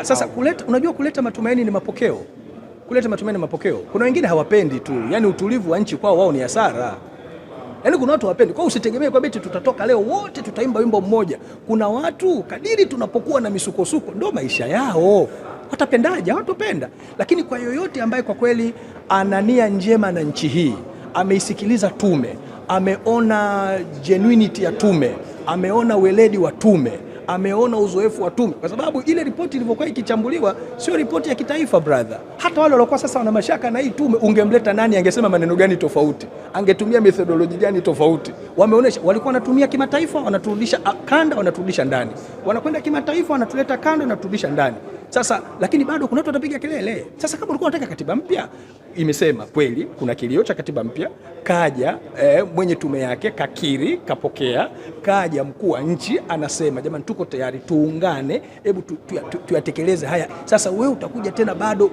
Sasa unajua kuleta matumaini ni mapokeo. Kuleta matumaini ni mapokeo. Kuna wengine hawapendi tu. Yaani utulivu wa nchi kwao wao ni hasara. Yaani kuna watu hawapendi. Kwa usitegemee kwa beti tutatoka leo wote tutaimba wimbo mmoja. Kuna watu kadiri tunapokuwa na misukosuko ndo maisha yao. Watapendaje? Hawatopenda. Lakini kwa yoyote ambaye kwa kweli ana nia njema na nchi hii, ameisikiliza tume, ameona genuinity ya tume, ameona weledi wa tume, ameona uzoefu wa tume, kwa sababu ile ripoti ilivyokuwa ikichambuliwa sio ripoti ya kitaifa brother. Hata wale waliokuwa sasa wana mashaka na hii tume, ungemleta nani angesema maneno gani tofauti, angetumia methodology gani tofauti? Wameonyesha walikuwa wanatumia kimataifa, wanaturudisha kanda, wanaturudisha ndani, wanakwenda kimataifa, wanatuleta kanda, wanaturudisha ndani. Sasa lakini bado kuna watu watapiga kelele. Sasa kama ulikuwa unataka katiba mpya, imesema kweli kuna kilio cha katiba mpya, kaja mwenye tume yake kakiri, kapokea, kaja mkuu wa nchi anasema jamani, tuko tayari tuungane, hebu tuyatekeleze haya. Sasa wewe utakuja tena bado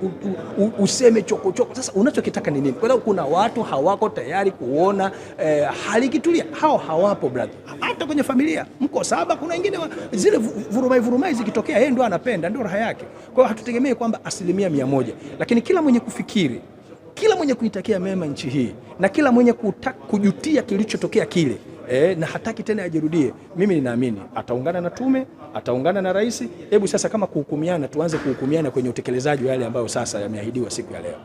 useme chokochoko. Sasa unachokitaka ni nini? Kwa sababu kuna watu hawako tayari kuona hali kitulia. Hao hawapo brother. Hata kwenye familia mko saba, kuna wengine zile vurumai zikitokea yeye ndio anapenda, ndio raha yake. Kwa hiyo hatutegemei kwamba 100%, lakini kila mwenye kufikiri, kila mwenye kuitakia mema nchi hii, na kila mwenye kujutia kilichotokea kile na hataki tena ajirudie, mimi ninaamini ataungana na tume, ataungana na rais. Hebu sasa kama kuhukumiana, tuanze kuhukumiana kwenye utekelezaji wa yale ambayo sasa yameahidiwa siku ya leo.